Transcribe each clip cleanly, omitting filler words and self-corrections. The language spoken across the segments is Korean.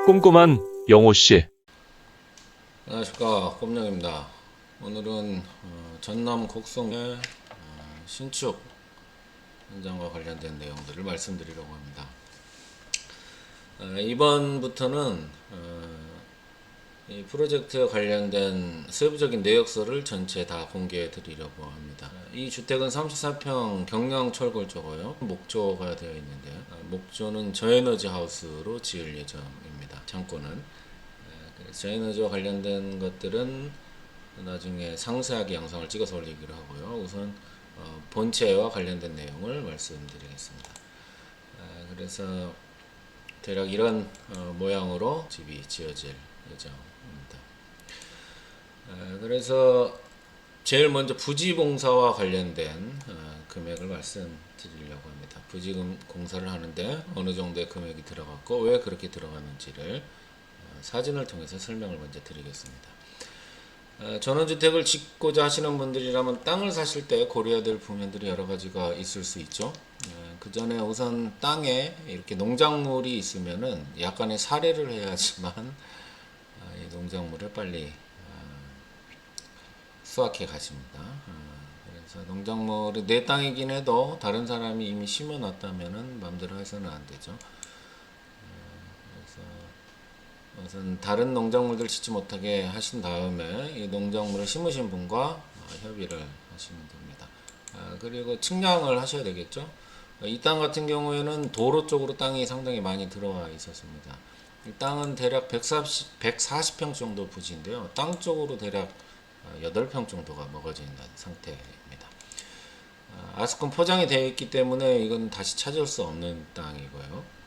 꼼꼼한 영호씨. 안녕하십니까, 꼼령입니다. 오늘은 전남 곡성의 신축 현장과 관련된 내용들을 말씀드리려고 합니다. 이번부터는 이 프로젝트에 관련된 세부적인 내역서를 전체 다 공개해 드리려고 합니다. 이 주택은 34평 경량철골조고요. 목조가 되어 있는데요. 목조는 저에너지 하우스로 지을 예정입니다. 창고는. 그래서 저에너지와 관련된 것들은 나중에 상세하게 영상을 찍어서 올리기로 하고요. 우선 본체와 관련된 내용을 말씀드리겠습니다. 그래서 대략 이런 모양으로 집이 지어질 예정입니다. 그래서 제일 먼저 부지공사와 관련된 금액을 말씀드리려고 합니다. 부지 공사를 하는데 어느 정도의 금액이 들어갔고 왜 그렇게 들어갔는지를 사진을 통해서 설명을 먼저 드리겠습니다. 전원주택을 짓고자 하시는 분들이라면 땅을 사실 때 고려해야 될 부분들이 여러 가지가 있을 수 있죠. 그 전에 우선 땅에 이렇게 농작물이 있으면은 약간의 사례를 해야지만 이 농작물을 빨리 수확해 가십니다. 그래서 농작물이 내 땅이긴 해도 다른 사람이 이미 심어 놨다면은 마음대로 해서는 안 되죠. 우선 다른 농작물들 짓지 못하게 하신 다음에 이 농작물을 심으신 분과 협의를 하시면 됩니다. 그리고 측량을 하셔야 되겠죠. 이 땅 같은 경우에는 도로 쪽으로 땅이 상당히 많이 들어와 있었습니다. 이 땅은 대략 140평 정도 부지인데요. 땅 쪽으로 대략 8평 정도가 먹어져 있는 상태입니다. 아스콘 포장이 되어 있기 때문에 이건 다시 찾을 수 없는 땅이고요.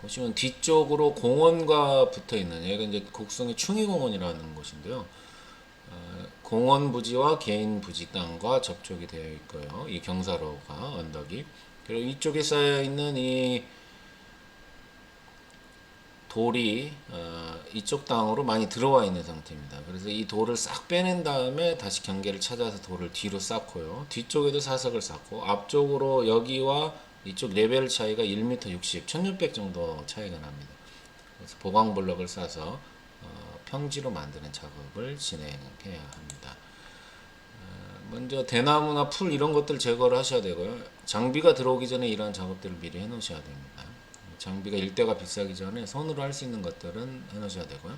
보시면 뒤쪽으로 공원과 붙어 있는 여기가 이제 곡성의 충의공원이라는 곳인데요. 공원 부지와 개인 부지 땅과 접촉이 되어 있고요. 이 경사로가 언덕이 그리고 이쪽에 쌓여 있는 이 돌이 이쪽 땅으로 많이 들어와 있는 상태입니다. 그래서 이 돌을 싹 빼낸 다음에 다시 경계를 찾아서 돌을 뒤로 쌓고요. 뒤쪽에도 사석을 쌓고 앞쪽으로 여기와 이쪽 레벨 차이가 1m 60, 1600 정도 차이가 납니다. 그래서 보강 블럭을 싸서 평지로 만드는 작업을 진행해야 합니다. 먼저 대나무나 풀 이런 것들 제거를 하셔야 되고요. 장비가 들어오기 전에 이러한 작업들을 미리 해 놓으셔야 됩니다. 장비가 일대가 비싸기 전에 손으로 할 수 있는 것들은 해 놓으셔야 되고요.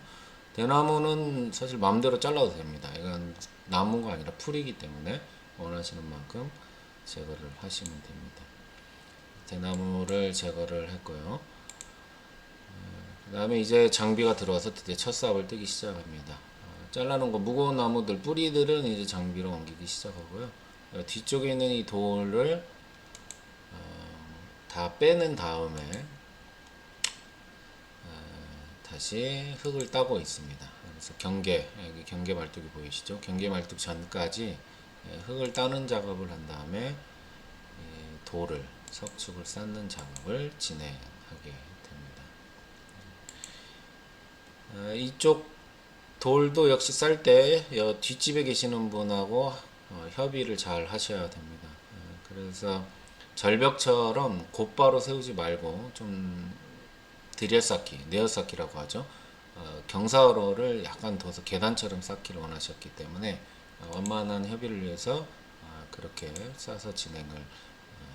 대나무는 사실 마음대로 잘라도 됩니다. 이건 나무가 아니라 풀이기 때문에 원하시는 만큼 제거를 하시면 됩니다. 대나무를 제거를 했고요. 그 다음에 이제 장비가 들어와서 드디어 첫 삽을 뜨기 시작합니다. 잘라놓은 거 무거운 나무들 뿌리들은 이제 장비로 옮기기 시작하고요. 뒤쪽에 있는 이 돌을 다 빼낸 다음에 다시 흙을 따고 있습니다. 그래서 여기 경계 말뚝이 보이시죠? 경계 말뚝 전까지 흙을 따는 작업을 한 다음에 돌을 석축을 쌓는 작업을 진행하게 됩니다. 이쪽 돌도 역시 쌀 때 뒷집에 계시는 분하고 협의를 잘 하셔야 됩니다. 그래서 절벽처럼 곧바로 세우지 말고 좀 들여쌓기, 내어쌓기라고 하죠. 경사로를 약간 둬서 계단처럼 쌓기를 원하셨기 때문에 원만한 협의를 위해서 그렇게 쌓아서 진행을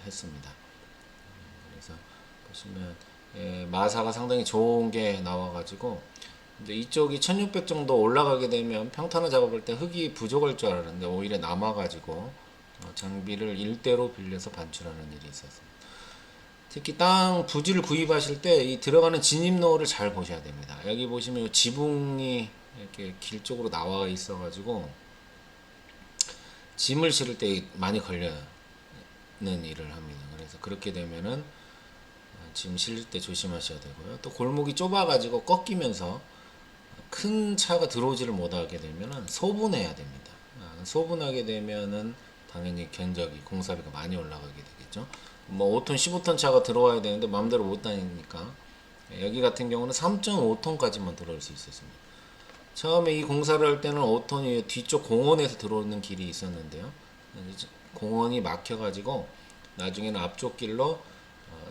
했습니다. 그래서 보시면 마사가 상당히 좋은 게 나와가지고 이제 이쪽이 1600 정도 올라가게 되면 평탄화 작업할 때 흙이 부족할 줄 알았는데 오히려 남아가지고 장비를 일대로 빌려서 반출하는 일이 있었습니다. 특히 땅 부지를 구입하실 때 이 들어가는 진입로를 잘 보셔야 됩니다. 여기 보시면 지붕이 이렇게 길 쪽으로 나와 있어가지고 짐을 실을 때 많이 걸려는 일을 합니다. 그래서 그렇게 되면은 짐 실을 때 조심하셔야 되고요. 또 골목이 좁아가지고 꺾이면서 큰 차가 들어오지를 못하게 되면은 소분해야 됩니다. 소분하게 되면은 당연히 견적이 공사비가 많이 올라가게 되겠죠. 뭐 5톤, 15톤 차가 들어와야 되는데 마음대로 못 다니니까 여기 같은 경우는 3.5톤까지만 들어올 수 있었습니다. 처음에 이 공사를 할 때는 5톤이 뒤쪽 공원에서 들어오는 길이 있었는데요. 공원이 막혀가지고 나중에는 앞쪽 길로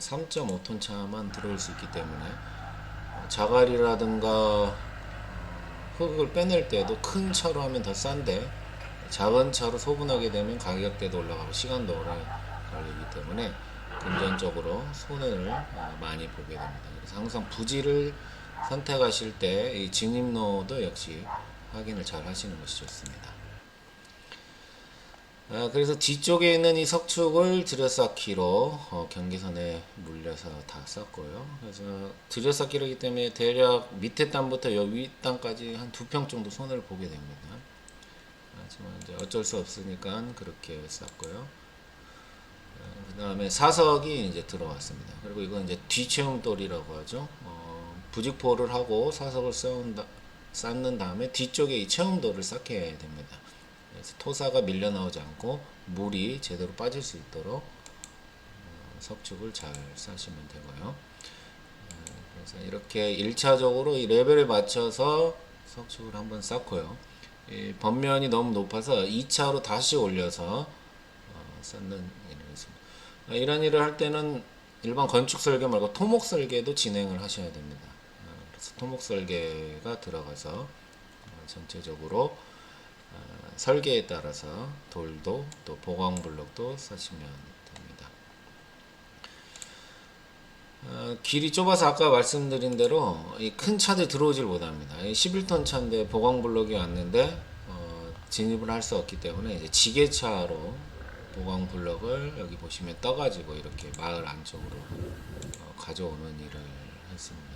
3.5톤 차만 들어올 수 있기 때문에 자갈이라든가 흙을 빼낼 때도 큰 차로 하면 더 싼데 작은 차로 소분하게 되면 가격대도 올라가고 시간도 오래 걸리기 때문에 금전적으로 손해를 많이 보게 됩니다. 그래서 항상 부지를 선택하실 때 이 진입로도 역시 확인을 잘 하시는 것이 좋습니다. 그래서 뒤쪽에 있는 이 석축을 들여쌓기로 경계선에 물려서 다 썼고요. 그래서 들여쌓기로기 때문에 대략 밑에 땅부터 여기 위 땅까지 한 2평 정도 손해를 보게 됩니다. 하지만 이제 어쩔 수 없으니까 그렇게 쌌고요. 그 다음에 사석이 이제 들어왔습니다. 그리고 이건 이제 뒤채움돌이라고 하죠. 부직포를 하고 사석을 쌓는 다음에 뒤쪽에 이 채움돌을 쌓게 됩니다. 그래서 토사가 밀려 나오지 않고 물이 제대로 빠질 수 있도록 석축을 잘 쌓으시면 되고요. 그래서 이렇게 1차적으로 이 레벨에 맞춰서 석축을 한번 쌓고요. 이 번면이 너무 높아서 2차로 다시 올려서 쌓는 일을 했습니다. 이런 일을 할 때는 일반 건축 설계 말고 토목 설계도 진행을 하셔야 됩니다. 그래서 토목 설계가 들어가서 전체적으로 설계에 따라서 돌도 또 보강 블록도 쓰시면 됩니다. 길이 좁아서 아까 말씀드린 대로 이 큰 차들 들어오질 못합니다. 11톤 차인데 보강 블록이 왔는데 진입을 할 수 없기 때문에 이제 지게차로 보강 블록을 여기 보시면 떠가지고 이렇게 마을 안쪽으로 가져오는 일을 했습니다.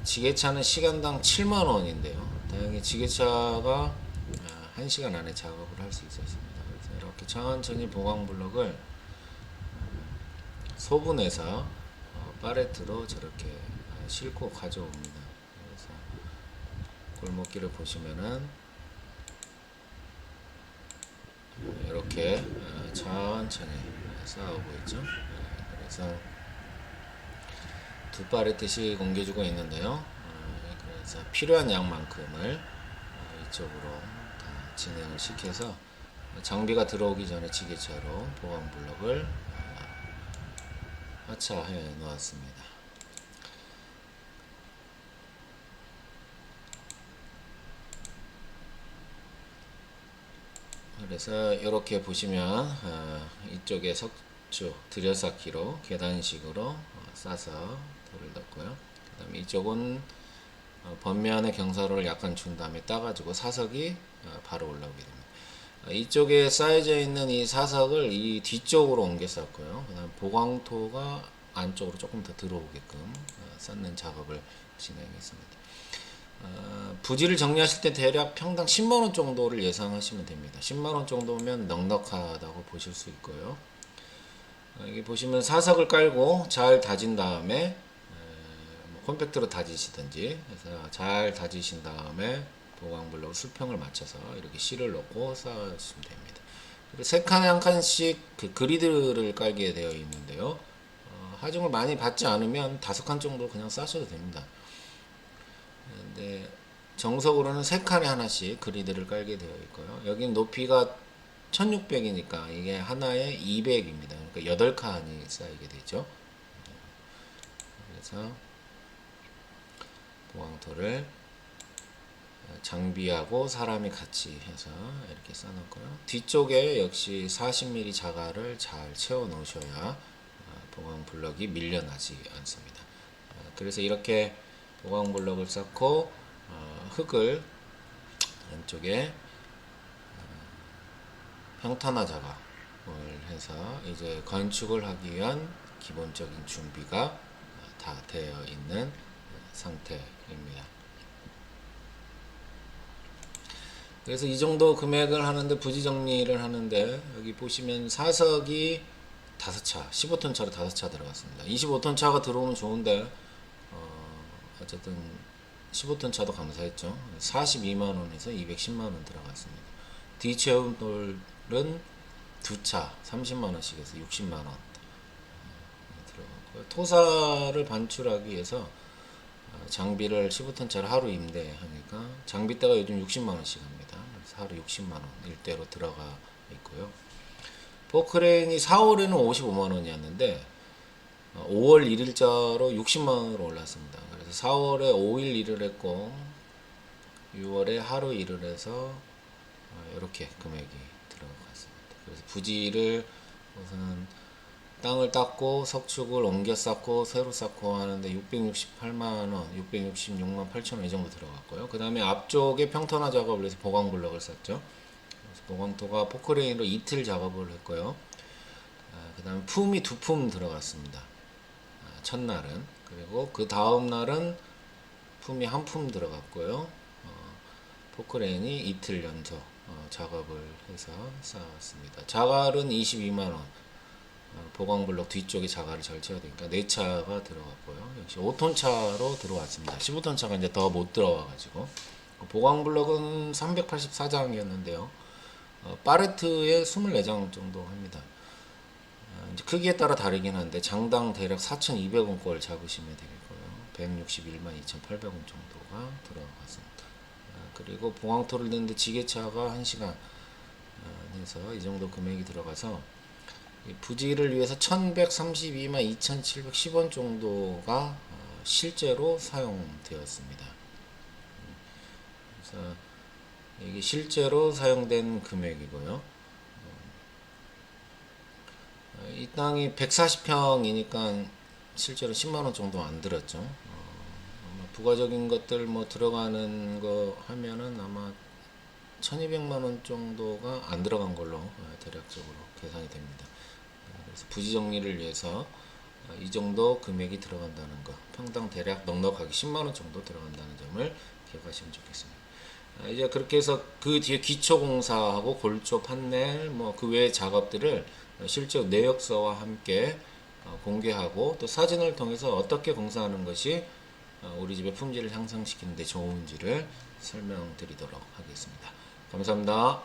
지게차는 시간당 7만원인데요. 다행히 지게차가 1시간 안에 작업을 할 수 있었습니다. 그래서 이렇게 천천히 보강 블록을 소분해서 팔레트로 저렇게 싣고 가져옵니다. 그래서 골목길을 보시면은 이렇게 천천히 쌓아오고 있죠. 그래서 2팔레트씩 옮겨주고 있는데요. 그래서 필요한 양만큼을 이쪽으로 다 진행을 시켜서 장비가 들어오기 전에 지게차로 보강 블록을 하차해 놓았습니다. 그래서 이렇게 보시면 이쪽에 석축 들여쌓기로 계단식으로 싸서 돌을 넣고요. 그 다음에 이쪽은 번면에 경사로를 약간 준 다음에 따가지고 사석이 바로 올라오게 됩니다. 이쪽에 쌓여져 있는 이 사석을 이 뒤쪽으로 옮겨 쌓고요. 그 다음 보강토가 안쪽으로 조금 더 들어오게끔 쌓는 작업을 진행했습니다. 부지를 정리하실 때 대략 평당 10만원 정도를 예상하시면 됩니다. 10만원 정도면 넉넉하다고 보실 수 있고요. 여기 보시면 사석을 깔고 잘 다진 다음에 콤팩트로 다지시든지 해서 잘 다지신 다음에 보강블록 수평을 맞춰서 이렇게 실을 넣고 쌓으시면 됩니다. 그리고 세 칸에 한 칸씩 그 그리드를 깔게 되어 있는데요. 하중을 많이 받지 않으면 5칸 정도 그냥 쌓으셔도 됩니다. 근데 정석으로는 3칸에 하나씩 그리드를 깔게 되어 있고요. 여기는 높이가 1600이니까 이게 하나에 200입니다. 그러니까 8칸이 쌓이게 되죠. 그래서 보강토를 장비하고 사람이 같이 해서 이렇게 쌓아놓고요. 뒤쪽에 역시 40mm 자갈을 잘 채워 놓으셔야 보강 블럭이 밀려나지 않습니다. 그래서 이렇게 보강 블럭을 쌓고 흙을 안쪽에 평탄화 작업을 해서 이제 건축을 하기 위한 기본적인 준비가 다 되어 있는 상태입니다. 그래서 이 정도 금액을 하는데 부지 정리를 하는데 여기 보시면 사석이 5차 15톤 차로 5차 들어갔습니다. 25톤 차가 들어오면 좋은데 어쨌든 15톤 차도 감사했죠. 42만원에서 210만원 들어갔습니다. 뒤채움돌은 2차 30만원씩 해서 60만원 들어갔고요. 토사를 반출하기 위해서 장비를 15톤 차를 하루 임대하니까 장비대가 요즘 60만원씩 합니다. 그래서 하루 60만원 일대로 들어가 있고요. 포크레인이 4월에는 55만원이었는데 5월 1일자로 60만원으로 올랐습니다. 그래서 그래서 4월에 5일 일을 했고 6월에 하루 일을 해서 이렇게 금액이 들어갔습니다. 그래서 부지를 우선 땅을 땄고 석축을 옮겨 쌓고 새로 쌓고 하는데 668만원, 666만 8천원 이 정도 들어갔고요. 그 다음에 앞쪽에 평탄화 작업을 해서 보강블럭을 쌓죠. 그래서 보강토가 포크레인으로 이틀 작업을 했고요. 그 다음에 품이 2품 들어갔습니다. 첫날은. 그리고 그 다음 날은 품이 1품 들어갔고요. 포크레인이 이틀 연속 작업을 해서 쌓았습니다. 자갈은 22만원. 보강블럭 뒤쪽에 자갈을 잘 쳐야 되니까 4차가 들어갔고요. 역시 5톤 차로 들어왔습니다. 15톤 차가 이제 더 못 들어와가지고 보강블럭은 384장이었는데요. 파레트에 24장 정도 합니다. 이제 크기에 따라 다르긴 한데 장당 대략 4,200원꼴 잡으시면 되겠고요. 161만 2,800원 정도가 들어갔습니다. 그리고 보강토를 넣는데 지게차가 1시간 해서 이 정도 금액이 들어가서 부지를 위해서 1132만 2710원 정도가 실제로 사용되었습니다. 그래서 이게 실제로 사용된 금액이고요. 이 땅이 140평이니까 실제로 10만원 정도 안 들었죠. 아마 부가적인 것들 뭐 들어가는 거 하면은 아마 1200만원 정도가 안 들어간 걸로 대략적으로 계산이 됩니다. 그래서 부지 정리를 위해서 이 정도 금액이 들어간다는 거, 평당 대략 넉넉하게 10만원 정도 들어간다는 점을 기억하시면 좋겠습니다. 이제 그렇게 해서 그 뒤에 기초공사하고 골조 판넬 뭐 그 외의 작업들을 실제 내역서와 함께 공개하고 또 사진을 통해서 어떻게 공사하는 것이 우리 집의 품질을 향상시키는 데 좋은지를 설명드리도록 하겠습니다. 감사합니다.